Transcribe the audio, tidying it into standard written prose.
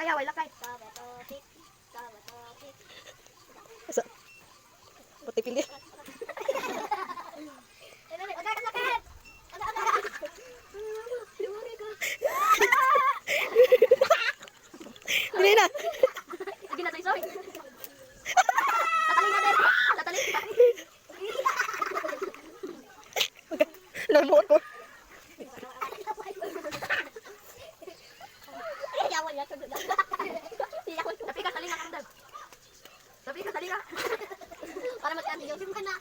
lakay away, lakay. Asa? Pati pili. Dili na. Sige na, soy. Tataling natin. Tataling. Lalmuot ko. Tapi ka, talinga ka, Dad. Tapi ka, talinga. Para mag-anti yung sim ka na.